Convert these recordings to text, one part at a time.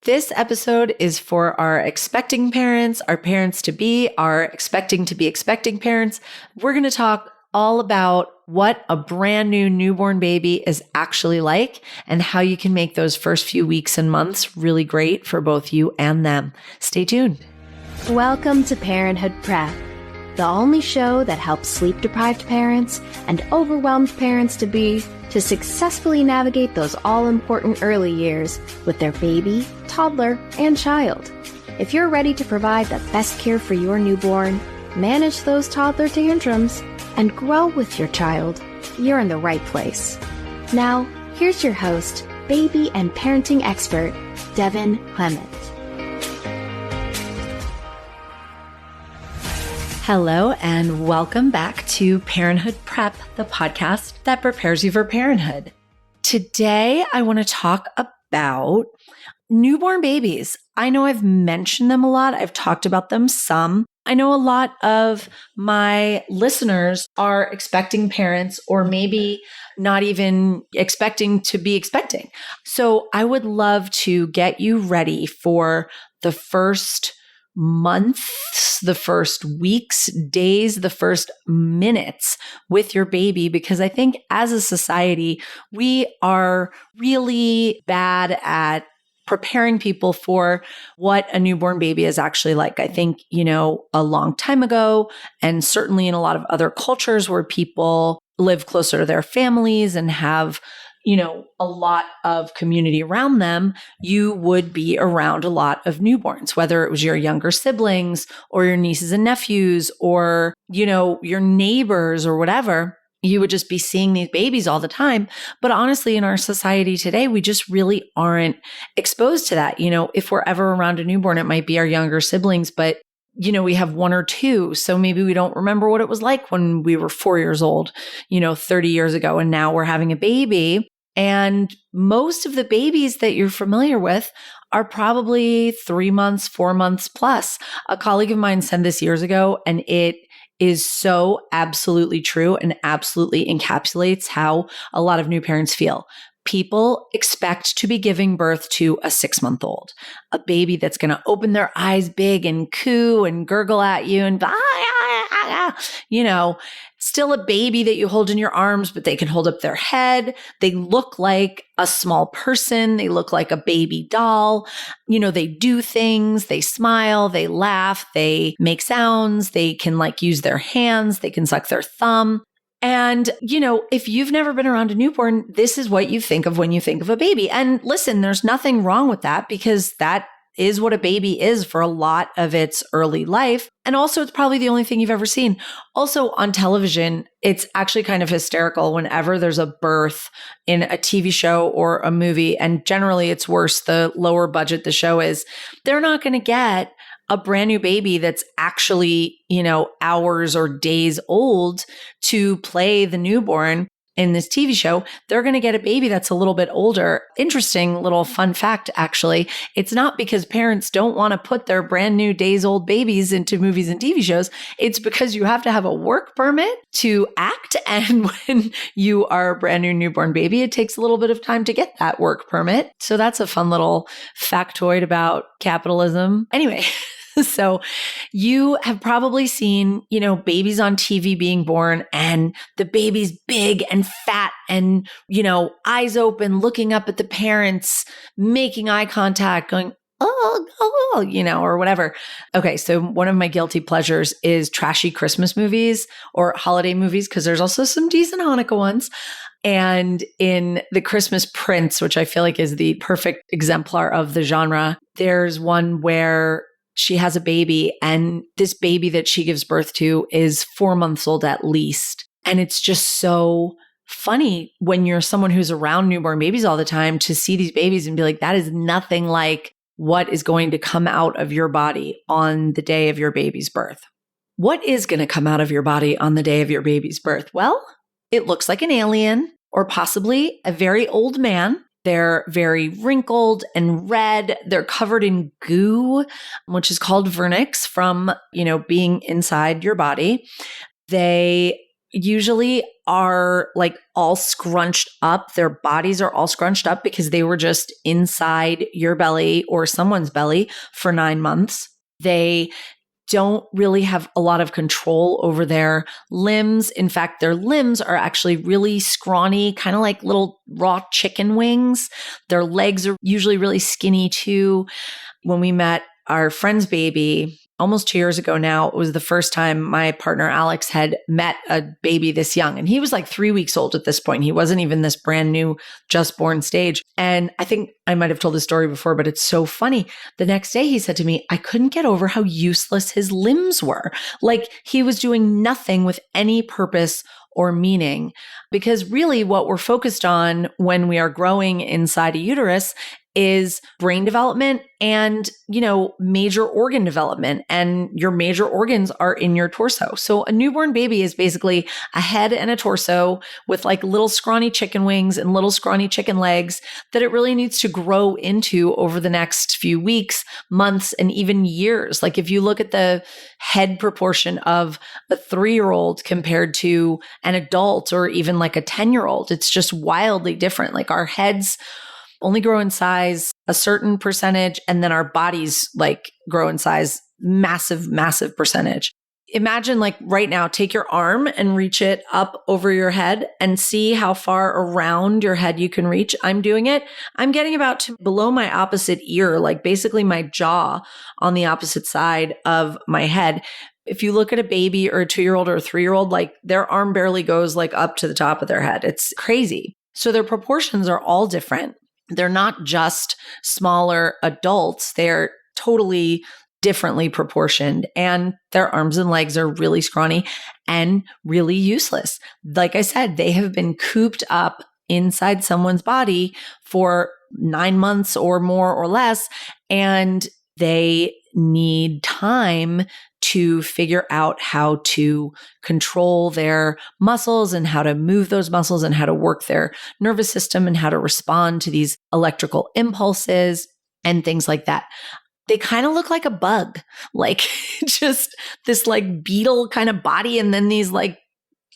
This episode is for our expecting parents, our parents to be, our expecting to be expecting parents. We're going to talk all about what a brand new newborn baby is actually like and how you can make those first few weeks and months really great for both you and them. Stay tuned. Welcome to Parenthood Prep, the only show that helps sleep-deprived parents and overwhelmed parents-to-be to successfully navigate those all-important early years with their baby, toddler, and child. If you're ready to provide the best care for your newborn, manage those toddler tantrums, and grow with your child, you're in the right place. Now, here's your host, baby and parenting expert, Devin Clement. Hello, and welcome back to Parenthood Prep, the podcast that prepares you for parenthood. Today, I want to talk about newborn babies. I know I've mentioned them a lot. I've talked about them some. I know a lot of my listeners are expecting parents or maybe not even expecting to be expecting. So I would love to get you ready for the first months, the first weeks, days, the first minutes with your baby, because I think as a society, we are really bad at preparing people for what a newborn baby is actually like. I think, a long time ago, and certainly in a lot of other cultures where people live closer to their families and have a lot of community around them, you would be around a lot of newborns, whether it was your younger siblings or your nieces and nephews or, your neighbors or whatever. You would just be seeing these babies all the time. But honestly, in our society today, we just really aren't exposed to that. If we're ever around a newborn, it might be our younger siblings, but we have one or two. So maybe we don't remember what it was like when we were 4 years old, 30 years ago, and now we're having a baby. And most of the babies that you're familiar with are probably 3 months, 4 months plus. A colleague of mine said this years ago, and it is so absolutely true and absolutely encapsulates how a lot of new parents feel. People expect to be giving birth to a 6-month-old, a baby that's going to open their eyes big and coo and gurgle at you and still a baby that you hold in your arms, but they can hold up their head. They look like a small person. They look like a baby doll. They do things, they smile, they laugh, they make sounds, they can use their hands, they can suck their thumb. And, if you've never been around a newborn, this is what you think of when you think of a baby. And listen, there's nothing wrong with that because that is what a baby is for a lot of its early life. And also, it's probably the only thing you've ever seen. Also, on television, it's actually kind of hysterical whenever there's a birth in a TV show or a movie. And generally, it's worse the lower budget the show is. They're not going to get a brand new baby that's actually, hours or days old to play the newborn in this TV show. They're going to get a baby that's a little bit older. Interesting little fun fact, actually. It's not because parents don't want to put their brand new days old babies into movies and TV shows. It's because you have to have a work permit to act. And when you are a brand new newborn baby, it takes a little bit of time to get that work permit. So that's a fun little factoid about capitalism. Anyway. So you have probably seen, babies on TV being born and the baby's big and fat and, eyes open, looking up at the parents, making eye contact, going, or whatever. Okay. So one of my guilty pleasures is trashy Christmas movies or holiday movies, because there's also some decent Hanukkah ones. And in The Christmas Prince, which I feel like is the perfect exemplar of the genre, there's one where she has a baby, and this baby that she gives birth to is 4 months old at least. And it's just so funny when you're someone who's around newborn babies all the time to see these babies and be like, that is nothing like what is going to come out of your body on the day of your baby's birth. What is going to come out of your body on the day of your baby's birth? Well, it looks like an alien or possibly a very old man. They're very wrinkled and red. They're covered in goo, which is called vernix from, being inside your body. They usually are like all scrunched up. Their bodies are all scrunched up because they were just inside your belly or someone's belly for 9 months. They don't really have a lot of control over their limbs. In fact, their limbs are actually really scrawny, kind of like little raw chicken wings. Their legs are usually really skinny too. When we met our friend's baby almost 2 years ago now, it was the first time my partner Alex had met a baby this young. And he was like 3 weeks old at this point. He wasn't even this brand new, just born stage. And I think I might have told this story before, but it's so funny. The next day he said to me, I couldn't get over how useless his limbs were. Like he was doing nothing with any purpose or meaning, because really what we're focused on when we are growing inside a uterus is brain development and, major organ development. And your major organs are in your torso. So a newborn baby is basically a head and a torso with like little scrawny chicken wings and little scrawny chicken legs that it really needs to grow into over the next few weeks, months, and even years. Like if you look at the head proportion of a 3-year-old compared to an adult or even like a 10-year-old, it's just wildly different. Like our heads only grow in size a certain percentage, and then our bodies like grow in size massive, massive percentage. Imagine like right now, take your arm and reach it up over your head and see how far around your head you can reach. I'm doing it. I'm getting about to below my opposite ear, like basically my jaw on the opposite side of my head. If you look at a baby or a 2-year-old or a 3-year-old, like their arm barely goes like up to the top of their head. It's crazy. So their proportions are all different. They're not just smaller adults. They're totally differently proportioned, and their arms and legs are really scrawny and really useless. Like I said, they have been cooped up inside someone's body for 9 months or more or less, and they need time to figure out how to control their muscles and how to move those muscles and how to work their nervous system and how to respond to these electrical impulses and things like that. They kind of look like a bug, like just this like beetle kind of body, and then these like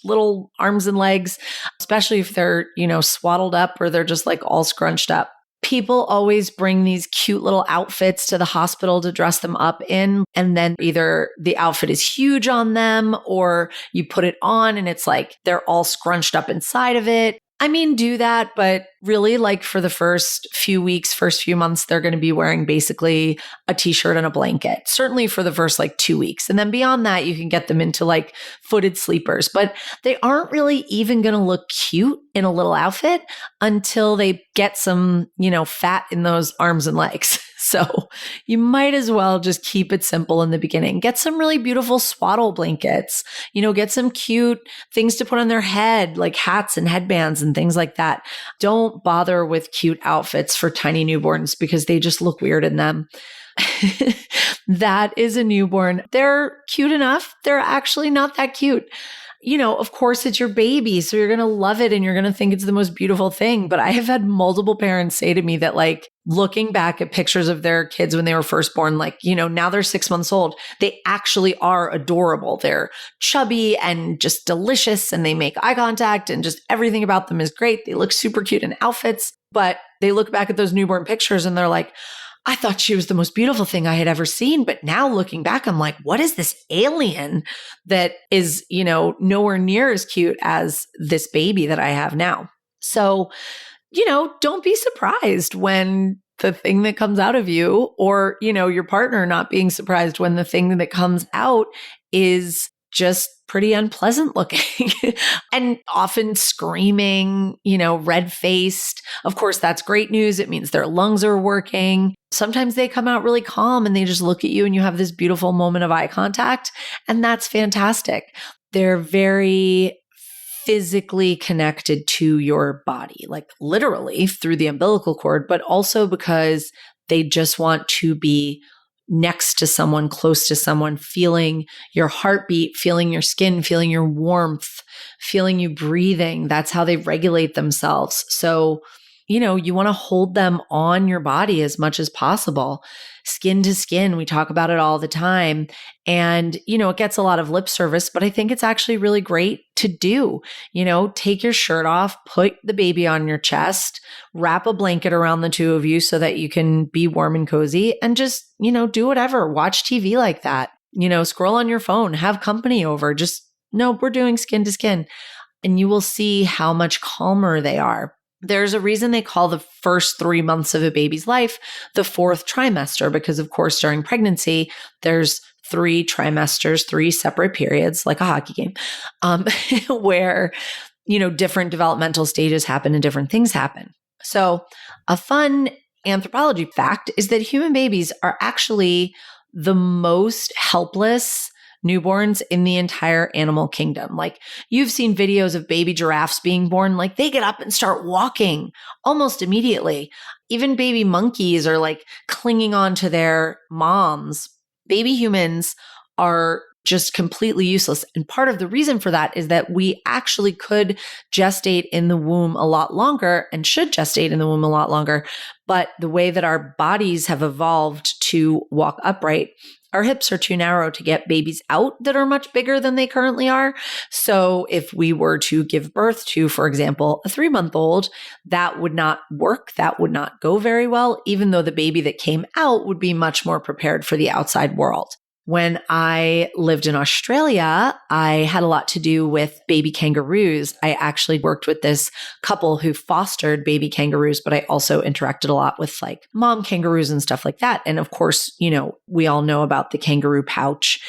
little arms and legs, especially if they're, swaddled up or they're just like all scrunched up. People always bring these cute little outfits to the hospital to dress them up in. And then either the outfit is huge on them or you put it on and it's like they're all scrunched up inside of it. I mean, do that, but really like for the first few weeks, first few months, they're going to be wearing basically a t-shirt and a blanket, certainly for the first like 2 weeks. And then beyond that, you can get them into like footed sleepers, but they aren't really even going to look cute in a little outfit until they get some, fat in those arms and legs. So you might as well just keep it simple in the beginning. Get some really beautiful swaddle blankets, get some cute things to put on their head, like hats and headbands and things like that. Don't bother with cute outfits for tiny newborns because they just look weird in them. That is a newborn. They're cute enough. They're actually not that cute. Of course it's your baby, so you're going to love it and you're going to think it's the most beautiful thing. But I have had multiple parents say to me that like looking back at pictures of their kids when they were first born, like, now they're 6 months old, they actually are adorable. They're chubby and just delicious and they make eye contact and just everything about them is great. They look super cute in outfits, but they look back at those newborn pictures and they're like, I thought she was the most beautiful thing I had ever seen. But now looking back, I'm like, what is this alien that is, nowhere near as cute as this baby that I have now? So, don't be surprised when the thing that comes out of you or, your partner not being surprised when the thing that comes out is just pretty unpleasant looking and often screaming, red-faced. Of course, that's great news. It means their lungs are working. Sometimes they come out really calm and they just look at you and you have this beautiful moment of eye contact. And that's fantastic. They're very physically connected to your body, like literally through the umbilical cord, but also because they just want to be next to someone, close to someone, feeling your heartbeat, feeling your skin, feeling your warmth, feeling you breathing. That's how they regulate themselves. So you want to hold them on your body as much as possible. Skin to skin, we talk about it all the time. And, it gets a lot of lip service, but I think it's actually really great to do. Take your shirt off, put the baby on your chest, wrap a blanket around the two of you so that you can be warm and cozy, and just, do whatever. Watch TV like that. Scroll on your phone, have company over. Just, no, we're doing skin to skin. And you will see how much calmer they are. There's a reason they call the first 3 months of a baby's life the fourth trimester, because of course, during pregnancy, there's 3 trimesters, 3 separate periods, like a hockey game, where, different developmental stages happen and different things happen. So a fun anthropology fact is that human babies are actually the most helpless newborns in the entire animal kingdom. Like, you've seen videos of baby giraffes being born, like they get up and start walking almost immediately. Even baby monkeys are like clinging on to their moms. Baby humans are just completely useless. And part of the reason for that is that we actually could gestate in the womb a lot longer and should gestate in the womb a lot longer. But the way that our bodies have evolved to walk upright, our hips are too narrow to get babies out that are much bigger than they currently are. So if we were to give birth to, for example, a 3-month-old, that would not work. That would not go very well, even though the baby that came out would be much more prepared for the outside world. When I lived in Australia, I had a lot to do with baby kangaroos. I actually worked with this couple who fostered baby kangaroos, but I also interacted a lot with like mom kangaroos and stuff like that. And of course, we all know about the kangaroo pouch.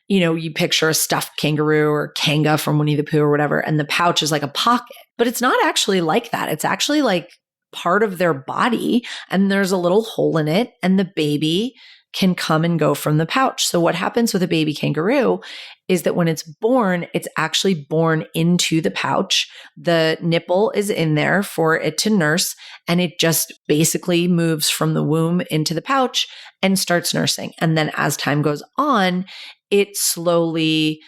You picture a stuffed kangaroo or kanga from Winnie the Pooh or whatever, and the pouch is like a pocket, but it's not actually like that. It's actually like part of their body, and there's a little hole in it, and the baby can come and go from the pouch. So what happens with a baby kangaroo is that when it's born, it's actually born into the pouch. The nipple is in there for it to nurse, and it just basically moves from the womb into the pouch and starts nursing. And then as time goes on, it slowly,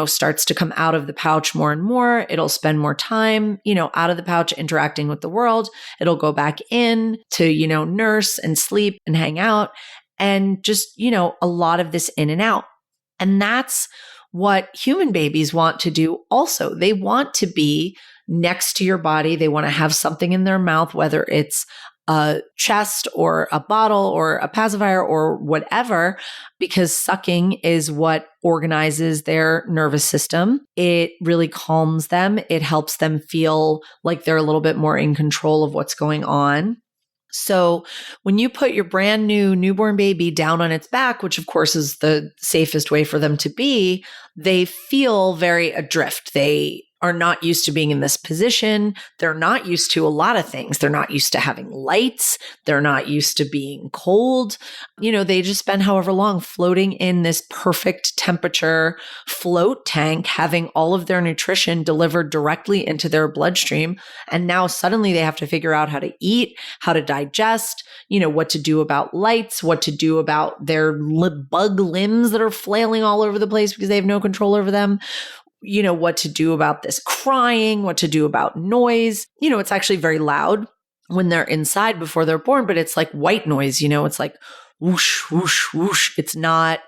starts to come out of the pouch more and more. It'll spend more time, out of the pouch interacting with the world. It'll go back in to, nurse and sleep and hang out. And just, a lot of this in and out. And that's what human babies want to do also. They want to be next to your body. They want to have something in their mouth, whether it's a chest or a bottle or a pacifier or whatever, because sucking is what organizes their nervous system. It really calms them. It helps them feel like they're a little bit more in control of what's going on. So when you put your brand new newborn baby down on its back, which of course is the safest way for them to be, they feel very adrift. They are not used to being in this position. They're not used to a lot of things. They're not used to having lights. They're not used to being cold. They just spend however long floating in this perfect temperature float tank, having all of their nutrition delivered directly into their bloodstream. And now suddenly they have to figure out how to eat, how to digest, what to do about lights, what to do about their bug limbs that are flailing all over the place because they have no control over them. What to do about this crying, what to do about noise. It's actually very loud when they're inside before they're born, but it's like white noise, it's like whoosh, whoosh, whoosh. It's not,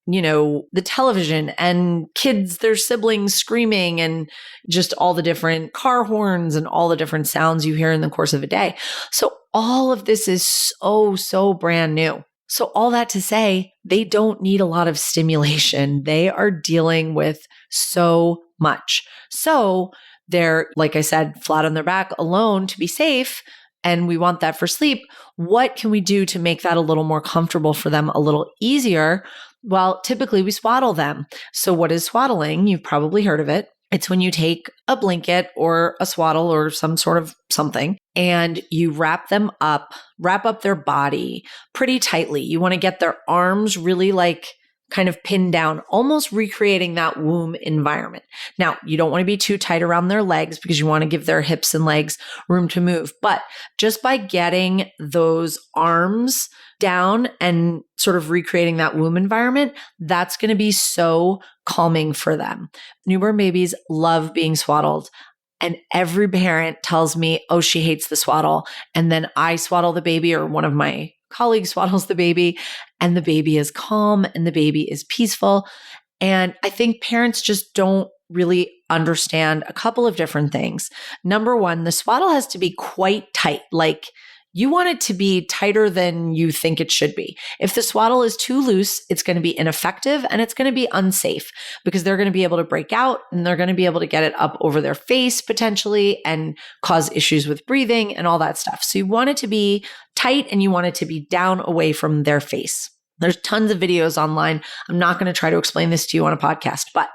the television and kids, their siblings screaming and just all the different car horns and all the different sounds you hear in the course of a day. So all of this is so brand new. So all that to say, they don't need a lot of stimulation. They are dealing with so much. So they're, like I said, flat on their back alone to be safe. And we want that for sleep. What can we do to make that a little more comfortable for them, a little easier? Well, typically we swaddle them. So what is swaddling? You've probably heard of it. It's when you take a blanket or a swaddle or some sort of something and you wrap up their body pretty tightly. You want to get their arms really like kind of pinned down, almost recreating that womb environment. Now, you don't want to be too tight around their legs because you want to give their hips and legs room to move. But just by getting those arms down and sort of recreating that womb environment, that's going to be so calming for them. Newborn babies love being swaddled. And every parent tells me, oh, she hates the swaddle. And then I swaddle the baby, or one of my colleagues swaddles the baby, and the baby is calm and the baby is peaceful. And I think parents just don't really understand a couple of different things. Number one, the swaddle has to be quite tight. Like, you want it to be tighter than you think it should be. If the swaddle is too loose, it's going to be ineffective and it's going to be unsafe, because they're going to be able to break out and they're going to be able to get it up over their face potentially and cause issues with breathing and all that stuff. So you want it to be tight and you want it to be down away from their face. There's tons of videos online. I'm not going to try to explain this to you on a podcast, but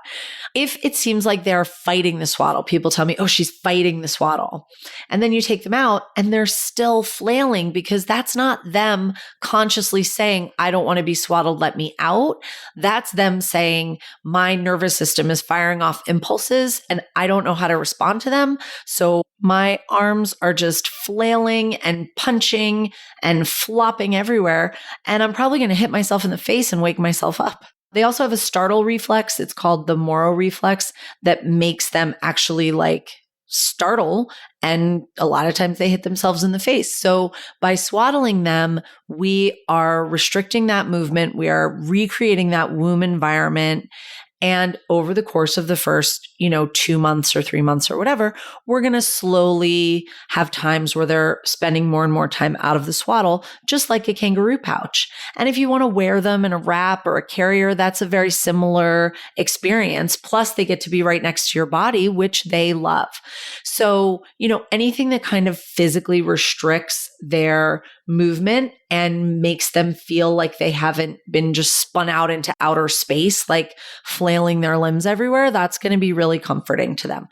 if it seems like they're fighting the swaddle, people tell me, oh, she's fighting the swaddle. And then you take them out and they're still flailing, because that's not them consciously saying, I don't want to be swaddled, let me out. That's them saying, my nervous system is firing off impulses and I don't know how to respond to them. So my arms are just flailing and punching and flopping everywhere. And I'm probably going to hit myself in the face and wake myself up. They also have a startle reflex. It's called the Moro reflex, that makes them actually like startle. And a lot of times they hit themselves in the face. So by swaddling them, we are restricting that movement. We are recreating that womb environment. And over the course of the first, 2 months or 3 months or whatever, we're going to slowly have times where they're spending more and more time out of the swaddle, just like a kangaroo pouch. And if you want to wear them in a wrap or a carrier, that's a very similar experience. Plus, they get to be right next to your body, which they love. So, anything that kind of physically restricts their movement and makes them feel like they haven't been just spun out into outer space, like flailing their limbs everywhere, that's going to be really comforting to them.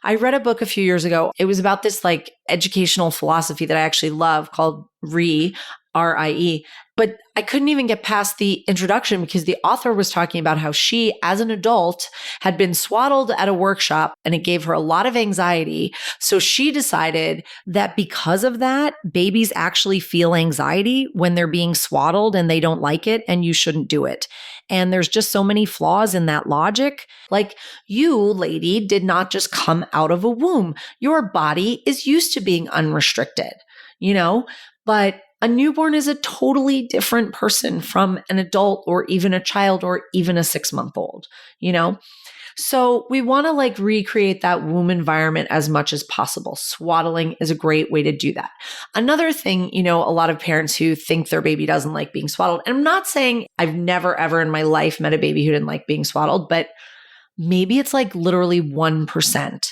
I read a book a few years ago. It was about this like educational philosophy that I actually love called RIE. But I couldn't even get past the introduction, because the author was talking about how she, as an adult, had been swaddled at a workshop and it gave her a lot of anxiety. So she decided that because of that, babies actually feel anxiety when they're being swaddled and they don't like it, and you shouldn't do it. And there's just so many flaws in that logic. Like, you, lady, did not just come out of a womb. Your body is used to being unrestricted, but a newborn is a totally different person from an adult or even a child or even a 6-month-old, So we want to like recreate that womb environment as much as possible. Swaddling is a great way to do that. Another thing, a lot of parents who think their baby doesn't like being swaddled, and I'm not saying I've never ever in my life met a baby who didn't like being swaddled, but maybe it's like literally 1%,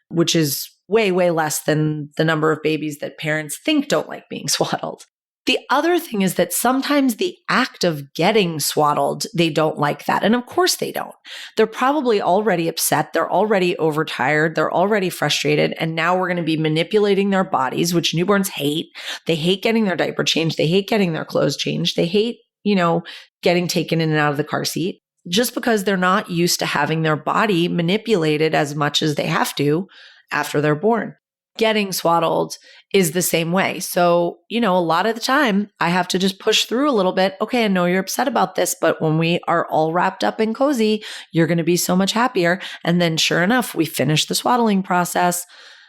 which is way, way less than the number of babies that parents think don't like being swaddled. The other thing is that sometimes the act of getting swaddled, they don't like that. And of course they don't. They're probably already upset. They're already overtired. They're already frustrated. And now we're going to be manipulating their bodies, which newborns hate. They hate getting their diaper changed. They hate getting their clothes changed. They hate, getting taken in and out of the car seat, just because they're not used to having their body manipulated as much as they have to after they're born. Getting swaddled is the same way. So, a lot of the time I have to just push through a little bit. Okay, I know you're upset about this, but when we are all wrapped up and cozy, you're going to be so much happier. And then sure enough, we finish the swaddling process,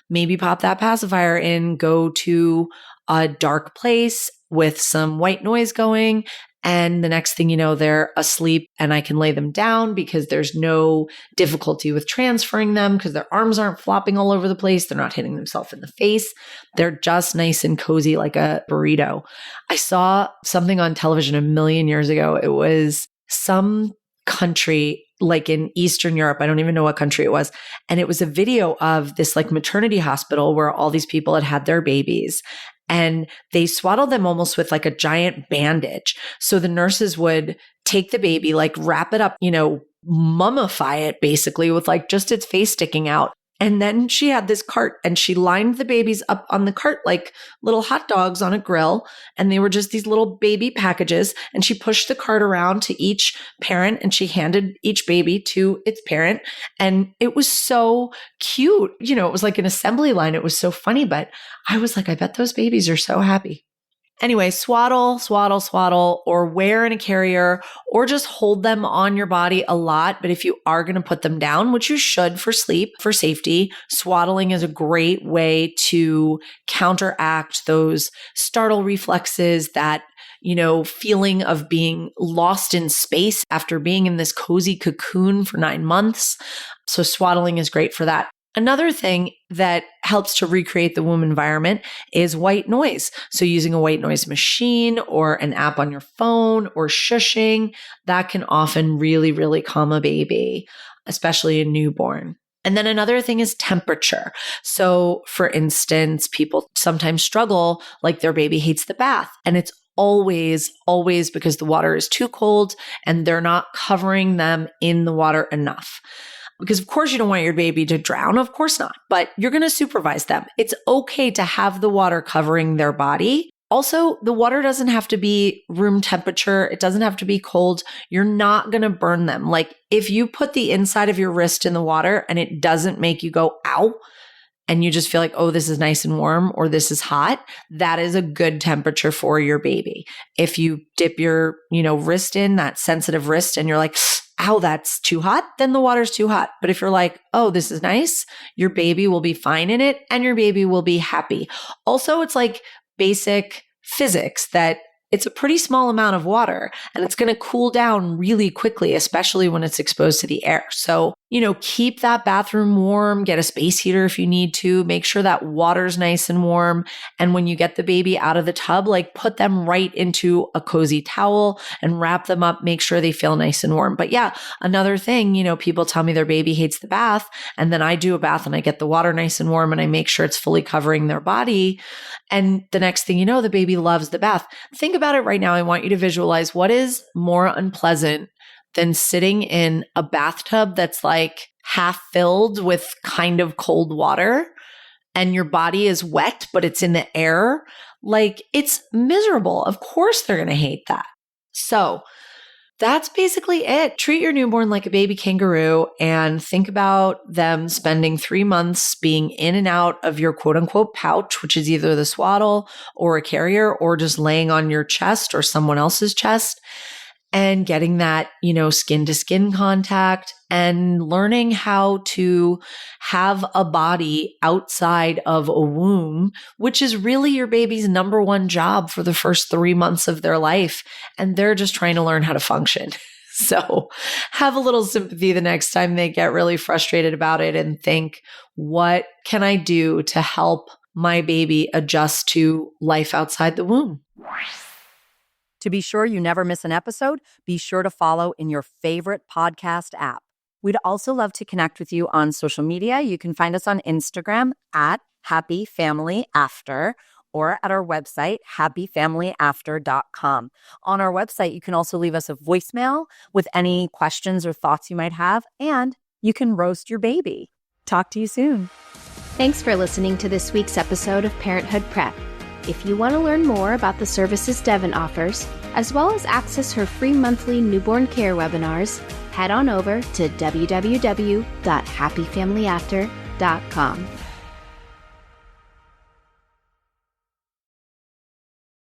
maybe pop that pacifier in, go to a dark place with some white noise going. And the next thing you know, they're asleep and I can lay them down because there's no difficulty with transferring them because their arms aren't flopping all over the place. They're not hitting themselves in the face. They're just nice and cozy like a burrito. I saw something on television a million years ago. It was some country like in Eastern Europe. I don't even know what country it was. And it was a video of this like maternity hospital where all these people had had their babies. And they swaddled them almost with like a giant bandage. So the nurses would take the baby, like wrap it up, mummify it basically with like just its face sticking out. And then she had this cart and she lined the babies up on the cart like little hot dogs on a grill. And they were just these little baby packages. And she pushed the cart around to each parent and she handed each baby to its parent. And it was so cute. It was like an assembly line. It was so funny. But I was like, I bet those babies are so happy. Anyway, swaddle, or wear in a carrier, or just hold them on your body a lot. But if you are going to put them down, which you should for sleep, for safety, swaddling is a great way to counteract those startle reflexes, that, feeling of being lost in space after being in this cozy cocoon for 9 months. So swaddling is great for that. Another thing that helps to recreate the womb environment is white noise. So using a white noise machine or an app on your phone or shushing, that can often really, really calm a baby, especially a newborn. And then another thing is temperature. So for instance, people sometimes struggle, like their baby hates the bath, and it's always because the water is too cold and they're not covering them in the water enough. Because of course you don't want your baby to drown, of course not, but you're going to supervise them. It's okay to have the water covering their body. Also, the water doesn't have to be room temperature. It doesn't have to be cold. You're not going to burn them. Like if you put the inside of your wrist in the water and it doesn't make you go, ow, and you just feel like, oh, this is nice and warm or this is hot, that is a good temperature for your baby. If you dip your, wrist in, that sensitive wrist, and you're like, ow, that's too hot, then the water's too hot. But if you're like, oh, this is nice, your baby will be fine in it and your baby will be happy. Also, it's like basic physics that it's a pretty small amount of water and it's going to cool down really quickly, especially when it's exposed to the air. So, keep that bathroom warm, get a space heater if you need to, make sure that water's nice and warm. And when you get the baby out of the tub, put them right into a cozy towel and wrap them up, make sure they feel nice and warm. But yeah, another thing, people tell me their baby hates the bath, and then I do a bath and I get the water nice and warm and I make sure it's fully covering their body. And the next thing you know, the baby loves the bath. Think about it right now. I want you to visualize what is more unpleasant than sitting in a bathtub that's half filled with kind of cold water and your body is wet, but it's in the air. It's miserable. Of course they're going to hate that. So that's basically it. Treat your newborn like a baby kangaroo and think about them spending 3 months being in and out of your quote unquote pouch, which is either the swaddle or a carrier or just laying on your chest or someone else's chest, and getting that, skin to skin contact and learning how to have a body outside of a womb, which is really your baby's number one job for the first 3 months of their life. And they're just trying to learn how to function. So have a little sympathy the next time they get really frustrated about it and think, what can I do to help my baby adjust to life outside the womb? To be sure you never miss an episode, be sure to follow in your favorite podcast app. We'd also love to connect with you on social media. You can find us on Instagram at happyfamilyafter or at our website, happyfamilyafter.com. On our website, you can also leave us a voicemail with any questions or thoughts you might have, and you can roast your baby. Talk to you soon. Thanks for listening to this week's episode of Parenthood Prep. If you want to learn more about the services Devin offers, as well as access her free monthly newborn care webinars, head on over to www.happyfamilyafter.com.